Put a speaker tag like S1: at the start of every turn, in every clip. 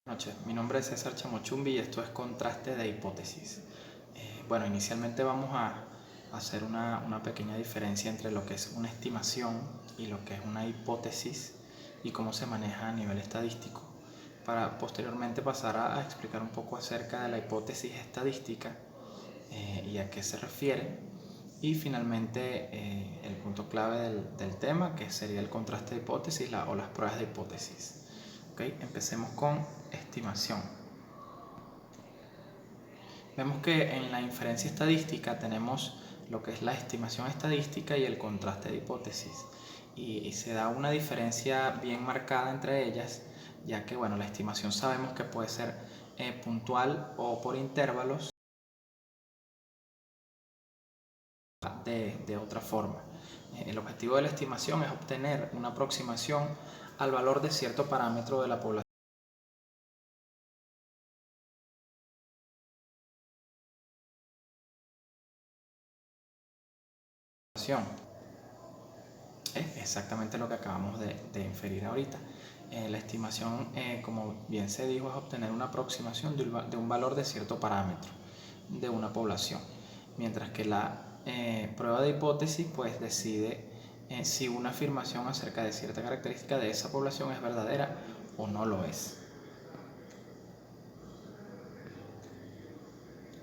S1: Buenas noches, mi nombre es César Chamochumbi y esto es Contraste de Hipótesis. Bueno, inicialmente vamos a hacer una pequeña diferencia entre lo que es una estimación y lo que es una hipótesis y cómo se maneja a nivel estadístico, para posteriormente pasar a explicar un poco acerca de la hipótesis estadística y a qué se refiere, y finalmente el punto clave del tema, que sería el contraste de hipótesis o las pruebas de hipótesis. Empecemos con estimación. Vemos que en la inferencia estadística tenemos lo que es la estimación estadística y el contraste de hipótesis, y se da una diferencia bien marcada entre ellas, ya que la estimación sabemos que puede ser puntual o por intervalos de otra forma. El objetivo de la estimación es obtener una aproximación al valor de cierto parámetro de la población. Es exactamente lo que acabamos de inferir ahorita. La estimación, como bien se dijo, es obtener una aproximación de un valor de cierto parámetro de una población, mientras que la prueba de hipótesis pues decide si una afirmación acerca de cierta característica de esa población es verdadera o no lo es.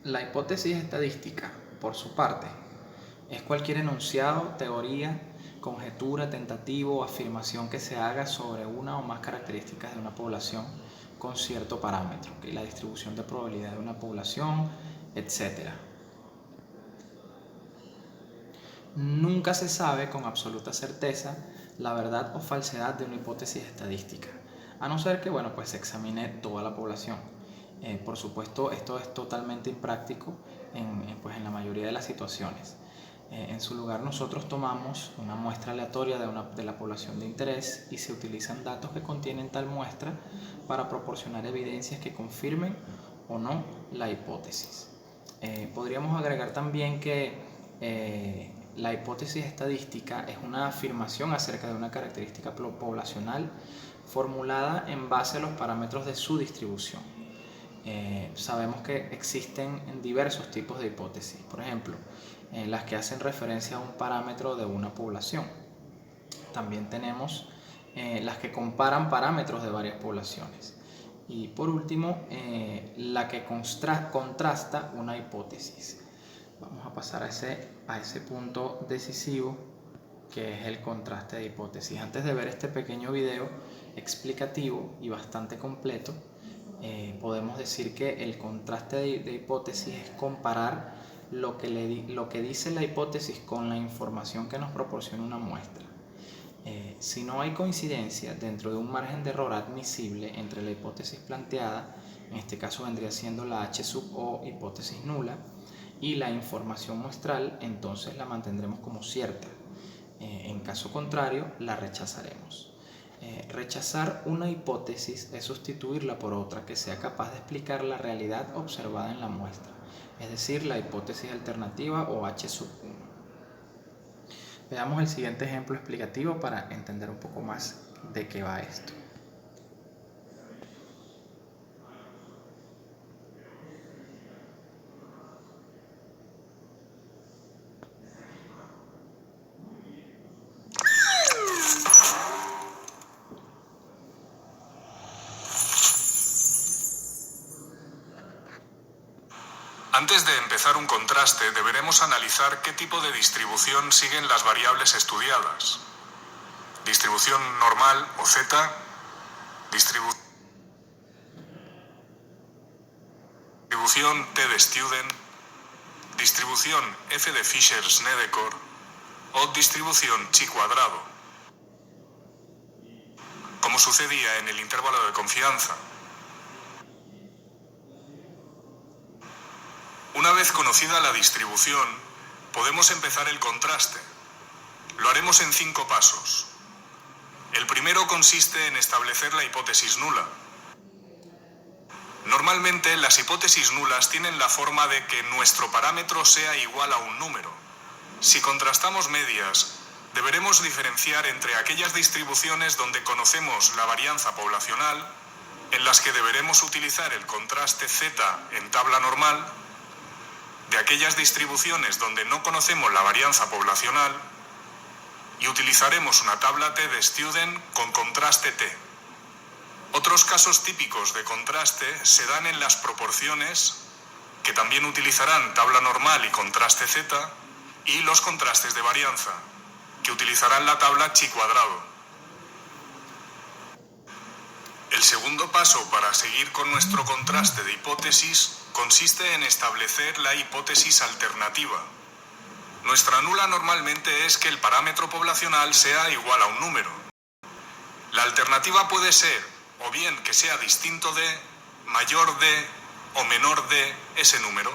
S1: La hipótesis estadística, por su parte, es cualquier enunciado, teoría, conjetura, tentativo o afirmación que se haga sobre una o más características de una población con cierto parámetro, la distribución de probabilidad de una población, etc. Nunca se sabe con absoluta certeza la verdad o falsedad de una hipótesis estadística, a no ser que se examine toda la población. Por supuesto, esto es totalmente impráctico en la mayoría de las situaciones. En su lugar, nosotros tomamos una muestra aleatoria de la población de interés y se utilizan datos que contienen tal muestra para proporcionar evidencias que confirmen o no la hipótesis. Podríamos agregar también que la hipótesis estadística es una afirmación acerca de una característica poblacional formulada en base a los parámetros de su distribución. Sabemos que existen diversos tipos de hipótesis, por ejemplo, las que hacen referencia a un parámetro de una población. También tenemos las que comparan parámetros de varias poblaciones. Y por último, la que contrasta una hipótesis. Vamos a pasar a ese punto decisivo, que es el contraste de hipótesis. Antes de ver este pequeño video explicativo y bastante completo, podemos decir que el contraste de hipótesis es comparar lo que dice la hipótesis con la información que nos proporciona una muestra. Si no hay coincidencia dentro de un margen de error admisible entre la hipótesis planteada, en este caso vendría siendo la H sub O, hipótesis nula, y la información muestral, entonces la mantendremos como cierta. En caso contrario, la rechazaremos. Rechazar una hipótesis es sustituirla por otra que sea capaz de explicar la realidad observada en la muestra, es decir, la hipótesis alternativa o H sub 1. Veamos el siguiente ejemplo explicativo para entender un poco más de qué va esto.
S2: Antes de empezar un contraste, deberemos analizar qué tipo de distribución siguen las variables estudiadas. Distribución normal o Z, distribución T de Student, distribución F de Fisher-Snedeker o distribución chi cuadrado, como sucedía en el intervalo de confianza. Una vez conocida la distribución, podemos empezar el contraste. Lo haremos en 5 pasos. El primero consiste en establecer la hipótesis nula. Normalmente, las hipótesis nulas tienen la forma de que nuestro parámetro sea igual a un número. Si contrastamos medias, deberemos diferenciar entre aquellas distribuciones donde conocemos la varianza poblacional, en las que deberemos utilizar el contraste Z en tabla normal, de aquellas distribuciones donde no conocemos la varianza poblacional, y utilizaremos una tabla T de Student con contraste T. Otros casos típicos de contraste se dan en las proporciones, que también utilizarán tabla normal y contraste Z, y los contrastes de varianza, que utilizarán la tabla chi cuadrado. El segundo paso para seguir con nuestro contraste de hipótesis consiste en establecer la hipótesis alternativa. Nuestra nula normalmente es que el parámetro poblacional sea igual a un número. La alternativa puede ser o bien que sea distinto de, mayor de o menor de ese número.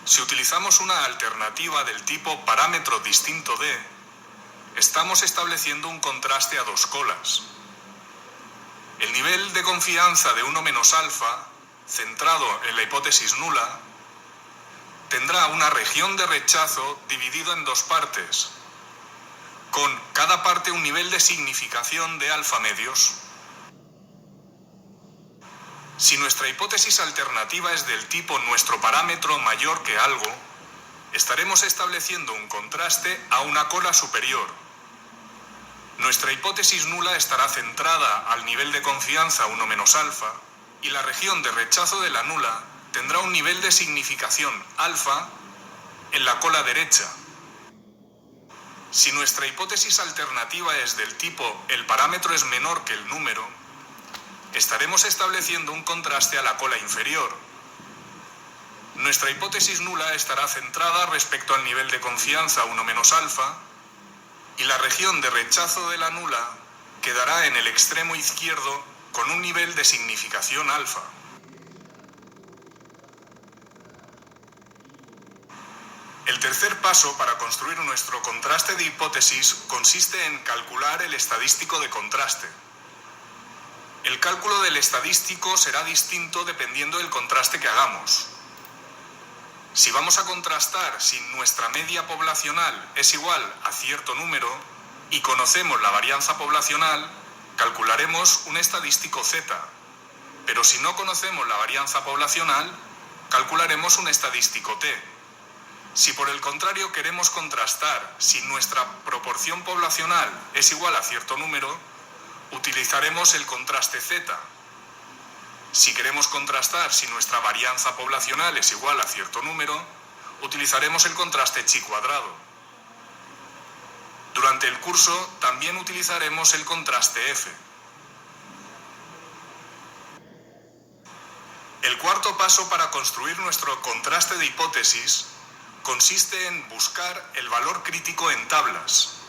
S2: Si utilizamos una alternativa del tipo parámetro distinto de, estamos estableciendo un contraste a dos colas. El nivel de confianza de 1 menos alfa, centrado en la hipótesis nula, tendrá una región de rechazo dividido en dos partes, con cada parte un nivel de significación de alfa medios. Si nuestra hipótesis alternativa es del tipo nuestro parámetro mayor que algo, estaremos estableciendo un contraste a una cola superior. Nuestra hipótesis nula estará centrada al nivel de confianza 1 menos alfa, y la región de rechazo de la nula tendrá un nivel de significación alfa en la cola derecha. Si nuestra hipótesis alternativa es del tipo el parámetro es menor que el número, estaremos estableciendo un contraste a la cola inferior. Nuestra hipótesis nula estará centrada respecto al nivel de confianza 1 menos alfa, y la región de rechazo de la nula quedará en el extremo izquierdo con un nivel de significación alfa. El tercer paso para construir nuestro contraste de hipótesis consiste en calcular el estadístico de contraste. El cálculo del estadístico será distinto dependiendo del contraste que hagamos. Si vamos a contrastar si nuestra media poblacional es igual a cierto número y conocemos la varianza poblacional, calcularemos un estadístico Z. Pero si no conocemos la varianza poblacional, calcularemos un estadístico T. Si por el contrario queremos contrastar si nuestra proporción poblacional es igual a cierto número, utilizaremos el contraste Z. Si queremos contrastar si nuestra varianza poblacional es igual a cierto número, utilizaremos el contraste chi cuadrado. Durante el curso también utilizaremos el contraste F. El cuarto paso para construir nuestro contraste de hipótesis consiste en buscar el valor crítico en tablas.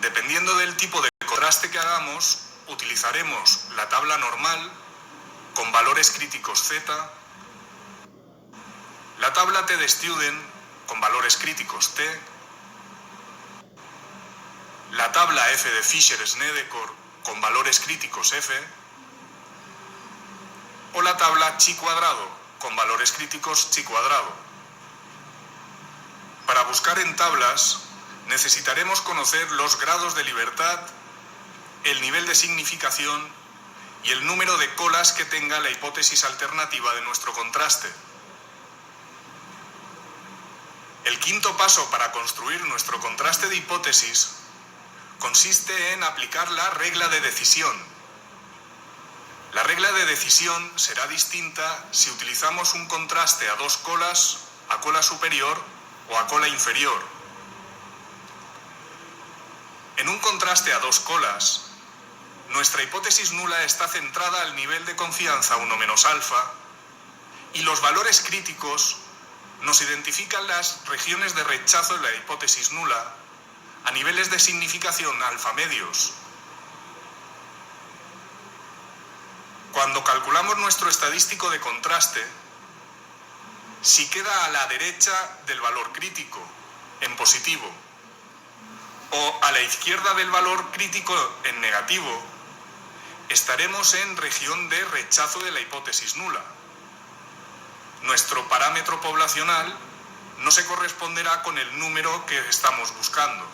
S2: Dependiendo del tipo de contraste que hagamos, utilizaremos la tabla normal con valores críticos Z, la tabla T de Student con valores críticos T, la tabla F de Fisher-Snedeker con valores críticos F, o la tabla chi cuadrado con valores críticos chi cuadrado. Para buscar en tablas necesitaremos conocer los grados de libertad, el nivel de significación y el número de colas que tenga la hipótesis alternativa de nuestro contraste. El quinto paso para construir nuestro contraste de hipótesis consiste en aplicar la regla de decisión. La regla de decisión será distinta si utilizamos un contraste a dos colas, a cola superior o a cola inferior. En un contraste a dos colas, nuestra hipótesis nula está centrada al nivel de confianza 1 menos alfa, y los valores críticos nos identifican las regiones de rechazo de la hipótesis nula a niveles de significación alfa medios. Cuando calculamos nuestro estadístico de contraste, si queda a la derecha del valor crítico, en positivo, o a la izquierda del valor crítico, en negativo, estaremos en región de rechazo de la hipótesis nula. Nuestro parámetro poblacional no se corresponderá con el número que estamos buscando.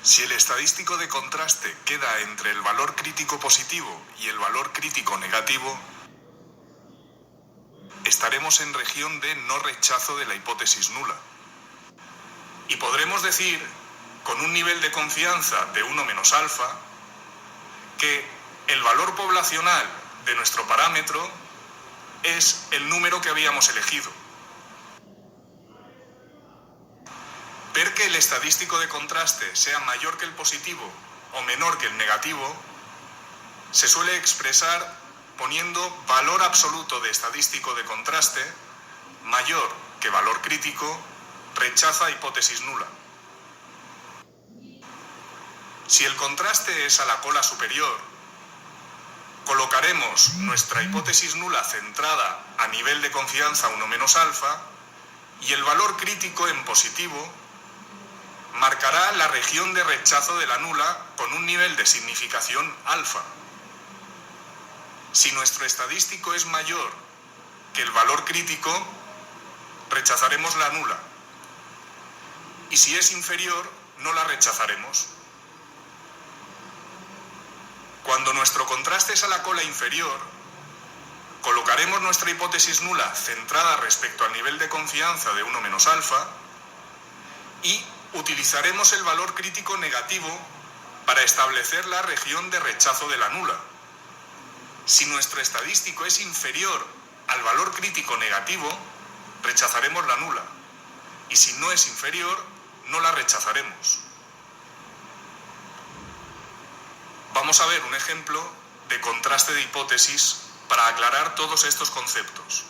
S2: Si el estadístico de contraste queda entre el valor crítico positivo y el valor crítico negativo, estaremos en región de no rechazo de la hipótesis nula. Y podremos decir, con un nivel de confianza de 1 menos alfa, que el valor poblacional de nuestro parámetro es el número que habíamos elegido. Ver que el estadístico de contraste sea mayor que el positivo o menor que el negativo se suele expresar poniendo valor absoluto de estadístico de contraste mayor que valor crítico rechaza hipótesis nula. Si el contraste es a la cola superior, colocaremos nuestra hipótesis nula centrada a nivel de confianza 1 menos alfa y el valor crítico en positivo marcará la región de rechazo de la nula con un nivel de significación alfa. Si nuestro estadístico es mayor que el valor crítico, rechazaremos la nula. Y si es inferior, no la rechazaremos. Cuando nuestro contraste es a la cola inferior, colocaremos nuestra hipótesis nula centrada respecto al nivel de confianza de 1 menos alfa y utilizaremos el valor crítico negativo para establecer la región de rechazo de la nula. Si nuestro estadístico es inferior al valor crítico negativo, rechazaremos la nula. Y si no es inferior, no la rechazaremos. Vamos a ver un ejemplo de contraste de hipótesis para aclarar todos estos conceptos.